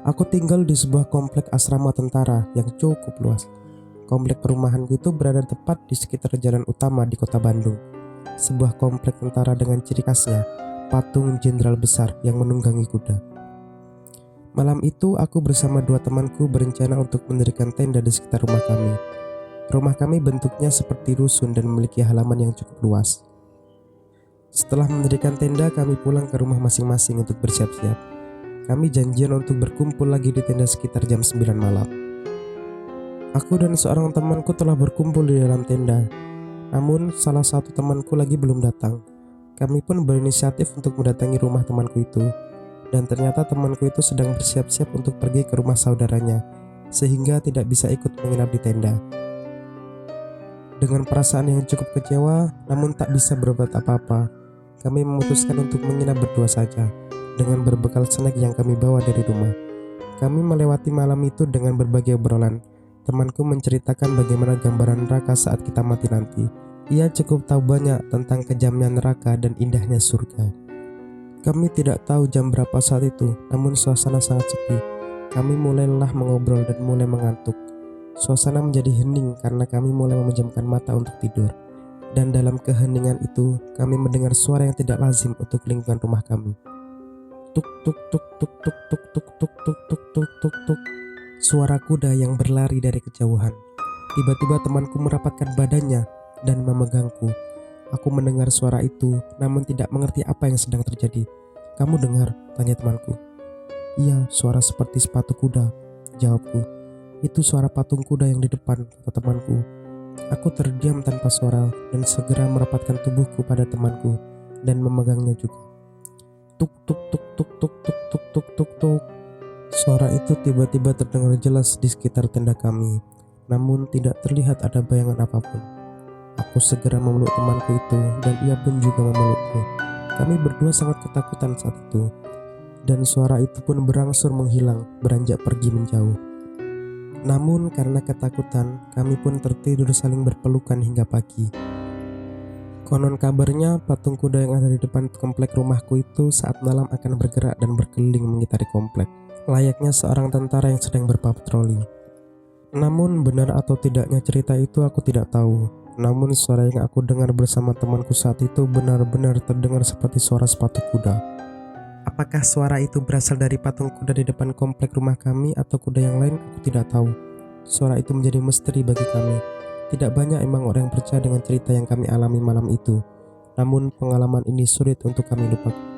Aku tinggal di sebuah komplek asrama tentara yang cukup luas. Komplek perumahanku itu berada tepat di sekitar jalan utama di kota Bandung. Sebuah komplek tentara dengan ciri khasnya, patung jenderal besar yang menunggangi kuda. Malam itu aku bersama dua temanku berencana untuk mendirikan tenda di sekitar rumah kami. Rumah kami bentuknya seperti rusun dan memiliki halaman yang cukup luas. Setelah mendirikan tenda, kami pulang ke rumah masing-masing untuk bersiap-siap. Kami janjian untuk berkumpul lagi di tenda sekitar jam 9 malam. Aku dan seorang temanku telah berkumpul di dalam tenda. Namun salah satu temanku lagi belum datang. Kami pun berinisiatif untuk mendatangi rumah temanku itu. Dan ternyata temanku itu sedang bersiap-siap untuk pergi ke rumah saudaranya, sehingga tidak bisa ikut menginap di tenda. Dengan perasaan yang cukup kecewa, namun tak bisa berbuat apa-apa, kami memutuskan untuk menginap berdua saja, dengan berbekal snack yang kami bawa dari rumah. Kami melewati malam itu dengan berbagai obrolan. Temanku menceritakan bagaimana gambaran neraka saat kita mati nanti. Ia cukup tahu banyak tentang kejamnya neraka dan indahnya surga. Kami tidak tahu jam berapa saat itu, namun suasana sangat sepi. Kami mulai lelah mengobrol dan mulai mengantuk. Suasana menjadi hening karena kami mulai memejamkan mata untuk tidur. Dan dalam keheningan itu, kami mendengar suara yang tidak lazim untuk lingkungan rumah kami. Tuk tuk tuk tuk tuk tuk tuk tuk tuk tuk tuk tuk tuk. Suara kuda yang berlari dari kejauhan. Tiba-tiba temanku merapatkan badannya dan memegangku. Aku mendengar suara itu, namun tidak mengerti apa yang sedang terjadi. "Kamu dengar?" tanya temanku. "Iya, suara seperti sepatu kuda," jawabku. "Itu suara patung kuda yang di depan," kata temanku. Aku terdiam tanpa suara dan segera merapatkan tubuhku pada temanku dan memegangnya juga. Tuk tuk tuk tuk tuk tuk tuk tuk tuk tuk. Suara itu tiba-tiba terdengar jelas di sekitar tenda kami, namun tidak terlihat ada bayangan apapun. Aku segera memeluk temanku itu dan ia pun juga memelukku. Kami berdua sangat ketakutan saat itu, dan suara itu pun berangsur menghilang, beranjak pergi menjauh. Namun karena ketakutan, kami pun tertidur saling berpelukan hingga pagi. Konon kabarnya patung kuda yang ada di depan komplek rumahku itu saat malam akan bergerak dan berkeliling mengitari komplek, layaknya seorang tentara yang sedang berpatroli. Namun benar atau tidaknya cerita itu aku tidak tahu. Namun suara yang aku dengar bersama temanku saat itu benar-benar terdengar seperti suara sepatu kuda. Apakah suara itu berasal dari patung kuda di depan komplek rumah kami atau kuda yang lain, aku tidak tahu. Suara itu menjadi misteri bagi kami. Tidak banyak emang orang yang percaya dengan cerita yang kami alami malam itu. Namun pengalaman ini sulit untuk kami lupakan.